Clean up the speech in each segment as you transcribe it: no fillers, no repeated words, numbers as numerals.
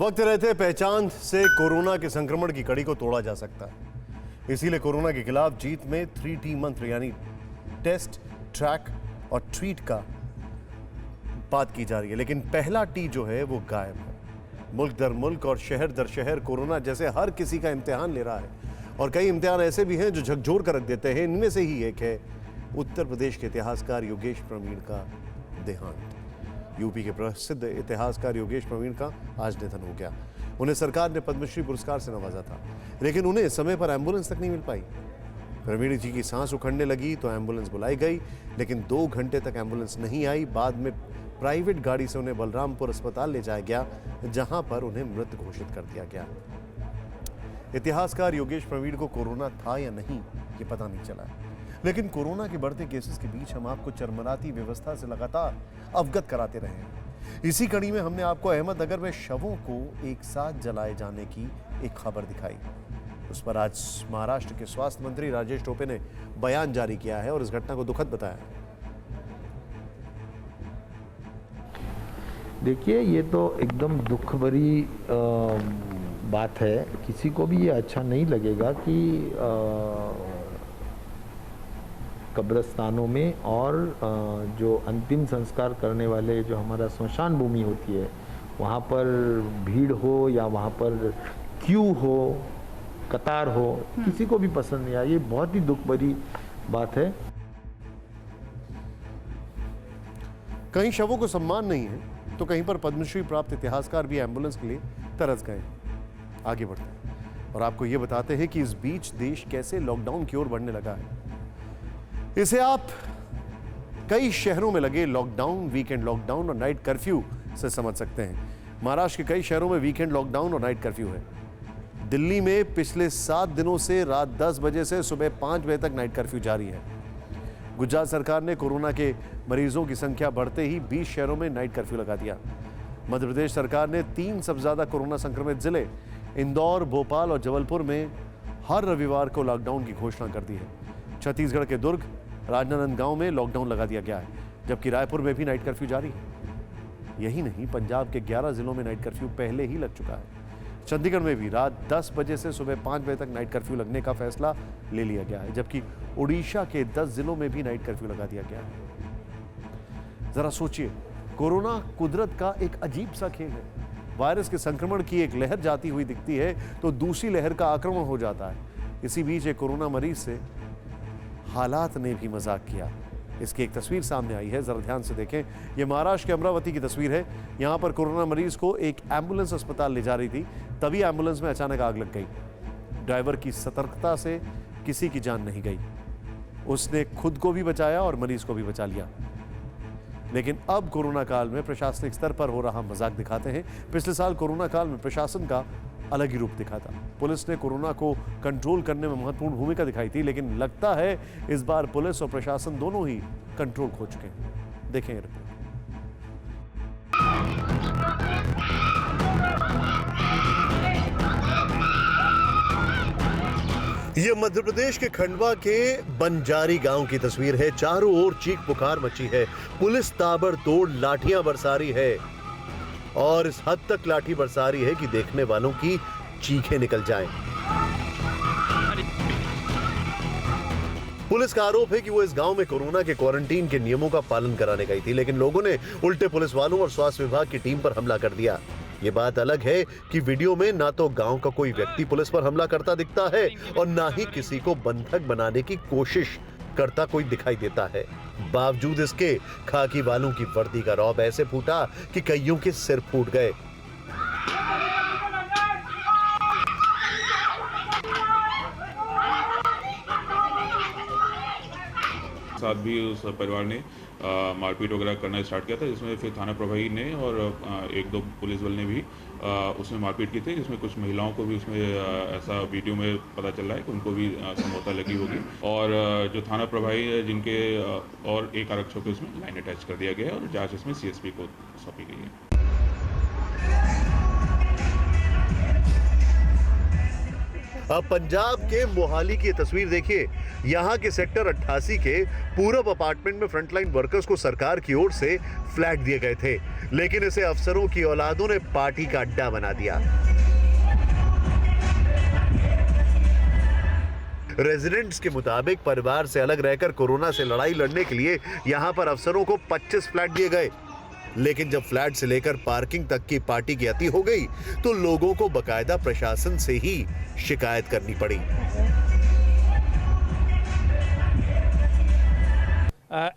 वक्त रहते पहचान से कोरोना के संक्रमण की कड़ी को तोड़ा जा सकता है। इसीलिए कोरोना के खिलाफ जीत में 3T मंत्र यानी टेस्ट, ट्रैक और ट्रीट का बात की जा रही है, लेकिन पहला टी जो है वो गायब है। मुल्क दर मुल्क और शहर दर शहर कोरोना जैसे हर किसी का इम्तिहान ले रहा है और कई इम्तिहान ऐसे भी हैं जो झकझोर कर रख देते हैं। इनमें से ही एक है उत्तर प्रदेश के इतिहासकार योगेश प्रवीण का देहांत। यूपी के प्रसिद्ध इतिहासकार योगेश प्रवीण का आज निधन हो गया। उन्हें सरकार ने पद्मश्री पुरस्कार से नवाजा था, लेकिन उन्हें समय पर एम्बुलेंस तक नहीं मिल पाई। प्रवीण जी की सांस उखड़ने लगी तो एम्बुलेंस बुलाई गई, लेकिन 2 घंटे तक एम्बुलेंस नहीं आई। बाद में प्राइवेट गाड़ी से उन्हें बलरामपुर अस्पताल ले जाया गया, जहां पर उन्हें मृत घोषित कर दिया गया। इतिहासकार योगेश प्रवीण को कोरोना था या नहीं ये पता नहीं चला, लेकिन कोरोना के बढ़ते केसेस के बीच हम आपको चरमराती व्यवस्था से लगातार अवगत कराते रहे हैं। इसी कड़ी में हमने आपको अहमदनगर में शवों को एक साथ जलाए जाने की एक खबर दिखाई। उस पर आज महाराष्ट्र के स्वास्थ्य मंत्री राजेश टोपे ने बयान जारी किया है और इस घटना को दुखद बताया है। देखिए, ये तो एकदम दुख भरी बात है। किसी को भी ये अच्छा नहीं लगेगा कि कब्रिस्तानों में और जो अंतिम संस्कार करने वाले जो हमारा स्मशान भूमि होती है वहाँ पर भीड़ हो या वहाँ पर क्यू हो, कतार हो, किसी को भी पसंद नहीं आया। ये बहुत ही दुख भरी बात है। कहीं शवों को सम्मान नहीं है तो कहीं पर पद्मश्री प्राप्त इतिहासकार भी एम्बुलेंस के लिए तरस गए। आगे बढ़ते हैं और आपको ये बताते हैं कि इस बीच देश कैसे लॉकडाउन की ओर बढ़ने लगा है। इसे आप कई शहरों में लगे लॉकडाउन, वीकेंड लॉकडाउन और नाइट कर्फ्यू से समझ सकते हैं। महाराष्ट्र के कई शहरों में वीकेंड लॉकडाउन और नाइट कर्फ्यू है। दिल्ली में पिछले 7 दिनों से रात 10 बजे से सुबह 5 बजे तक नाइट कर्फ्यू जारी है। गुजरात सरकार ने कोरोना के मरीजों की संख्या बढ़ते ही 20 शहरों में नाइट कर्फ्यू लगा दिया। मध्य प्रदेश सरकार ने 3 सबसे ज्यादा कोरोना संक्रमित जिले इंदौर, भोपाल और जबलपुर में हर रविवार को लॉकडाउन की घोषणा कर दी है। छत्तीसगढ़ के दुर्ग, राजनांदगांव में लॉकडाउन लगा दिया गया है, जबकि रायपुर में भी नाइट कर्फ्यू जारी है। यही नहीं, पंजाब के 11 जिलों में नाइट कर्फ्यू पहले ही लग चुका है। चंडीगढ़ में भी रात 10 बजे से सुबह 5 बजे तक नाइट कर्फ्यू लगने का फैसला ले लिया गया है, जबकि उड़ीसा के 10 जिलों में भी नाइट कर्फ्यू लगा दिया गया है। जरा सोचिए, कोरोना कुदरत का एक अजीब सा खेल है। वायरस के संक्रमण की एक लहर जाती हुई दिखती है तो दूसरी लहर का आक्रमण हो जाता है। इसी बीच एक कोरोना मरीज से हालात ने भी मजाक किया। इसकी एक तस्वीर सामने आई है, जरा ध्यान से देखें। यह महाराष्ट्र के अमरावती की तस्वीर है। यहां पर कोरोना मरीज को एक एम्बुलेंस अस्पताल ले जा रही थी, तभी एम्बुलेंस में अचानक आग लग गई। ड्राइवर की सतर्कता से किसी की जान नहीं गई। उसने खुद को भी बचाया और मरीज को भी बचा लिया। लेकिन अब कोरोना काल में प्रशासनिक स्तर पर हो रहा मजाक दिखाते हैं। पिछले साल कोरोना काल में प्रशासन का अलग ही रूप दिखा था। पुलिस ने कोरोना को कंट्रोल करने में महत्वपूर्ण भूमिका दिखाई थी, लेकिन लगता है इस बार पुलिस और प्रशासन दोनों ही कंट्रोल खो चुके हैं। देखें रिपोर्ट। यह मध्य प्रदेश के खंडवा के बंजारी गांव की तस्वीर है। चारों ओर चीख पुकार मची है। पुलिस ताबड़तोड़ लाठियां बरसा रही है और इस हद तक लाठी बरसा रही है कि देखने वालों की चीखें निकल जाएं। पुलिस का आरोप है कि वो इस गांव में कोरोना के क्वारंटीन के नियमों का पालन कराने गई थी, लेकिन लोगों ने उल्टे पुलिस वालों और स्वास्थ्य विभाग की टीम पर हमला कर दिया। ये बात अलग है कि वीडियो में ना तो गांव का कोई व्यक्ति पुलिस पर हमला करता दिखता है और ना ही किसी को बंधक बनाने की कोशिश करता कोई दिखाई देता है। बावजूद इसके खाकी वालों की वर्दी का रौब ऐसे फूटा कि कईयों के सिर फूट गए। साथ भी उस परिवार ने मारपीट वगैरह करना स्टार्ट किया था, जिसमें फिर थाना प्रभारी ने और 1-2 पुलिस बल ने भी उसमें मारपीट की थी, जिसमें कुछ महिलाओं को भी उसमें ऐसा वीडियो में पता चल रहा है कि उनको भी समझौता लगी होगी। और जो थाना प्रभारी है जिनके और एक आरक्षक को उसमें लाइन अटैच कर दिया गया है और जांच इसमें CSP को सौंपी गई है। अब पंजाब के मोहाली की तस्वीर देखिए। यहां के सेक्टर 88 के पूरब अपार्टमेंट में फ्रंटलाइन वर्कर्स को सरकार की ओर से फ्लैट दिए गए थे, लेकिन इसे अफसरों की औलादों ने पार्टी का अड्डा बना दिया। रेजिडेंट्स के मुताबिक परिवार से अलग रहकर कोरोना से लड़ाई लड़ने के लिए यहां पर अफसरों को 25 फ्लैट दिए गए, लेकिन जब फ्लैट से लेकर पार्किंग तक की पार्टी की अति हो गई तो लोगों को बकायदा प्रशासन से ही शिकायत करनी पड़ी।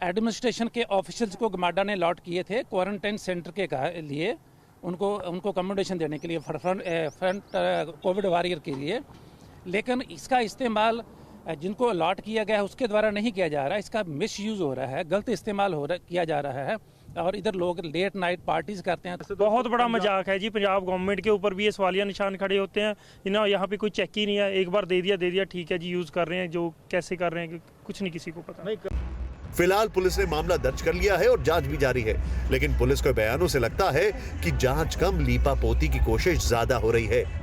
एडमिनिस्ट्रेशन के ऑफिशियल्स को गमाडा ने अलॉट किए थे क्वारंटाइन सेंटर के लिए, उनको अकोमोडेशन देने के लिए फ्रंट कोविड वॉरियर के लिए, लेकिन इसका इस्तेमाल जिनको अलॉट किया गया है उसके द्वारा नहीं किया जा रहा है। इसका मिसयूज हो रहा है, गलत इस्तेमाल किया जा रहा है और इधर लोग लेट नाइट पार्टीज करते हैं। बहुत बड़ा मजाक है जी, पंजाब गवर्नमेंट के ऊपर भी ये सवालिया निशान खड़े होते हैं। यहाँ पे कोई चेक ही नहीं है, एक बार दे दिया ठीक है जी, यूज कर रहे हैं, जो कैसे कर रहे हैं कुछ नहीं किसी को पता नहीं। फिलहाल पुलिस ने मामला दर्ज कर लिया है और जांच भी जारी है, लेकिन पुलिस के बयानों से लगता है कि जांच कम लीपापोती की कोशिश ज्यादा हो रही है।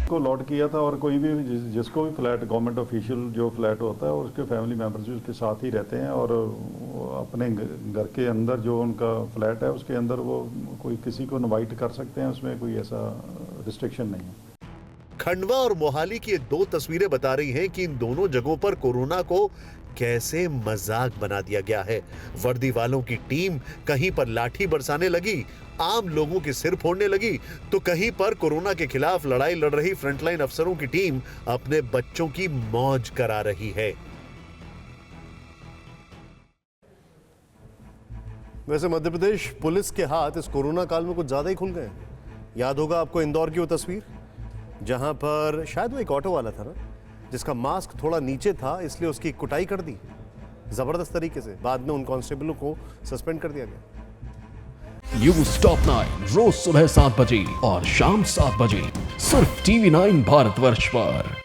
को लॉट किया था और कोई भी जिसको भी फ्लैट गवर्नमेंट ऑफिशियल जो फ्लैट होता है और उसके फैमिली मेंबर्स भी उसके साथ ही रहते हैं और अपने घर के अंदर जो उनका फ्लैट है उसके अंदर वो कोई किसी को इनवाइट कर सकते हैं, उसमें कोई ऐसा रिस्ट्रिक्शन नहीं है। खंडवा और मोहाली की ये दो तस्वीरें बता रही हैं कि इन दोनों जगहों पर कोरोना को कैसे मजाक बना दिया गया है। वर्दी वालों की टीम कहीं पर लाठी बरसाने लगी, आम लोगों के सिर फोड़ने लगी, तो कहीं पर कोरोना के खिलाफ लड़ाई लड़ रही फ्रंटलाइन अफसरों की टीम अपने बच्चों की मौज करा रही है। वैसे मध्य प्रदेश पुलिस के हाथ इस कोरोना काल में कुछ ज्यादा ही खुल गए। याद होगा आपको इंदौर की वो तस्वीर, जहां पर शायद वो एक ऑटो वाला था ना, जिसका मास्क थोड़ा नीचे था, इसलिए उसकी कुटाई कर दी जबरदस्त तरीके से। बाद में उन कांस्टेबलों को सस्पेंड कर दिया गया। न्यूज़ टॉप 9 रोज सुबह 7 बजे और शाम 7 बजे सिर्फ TV9 भारतवर्ष पर।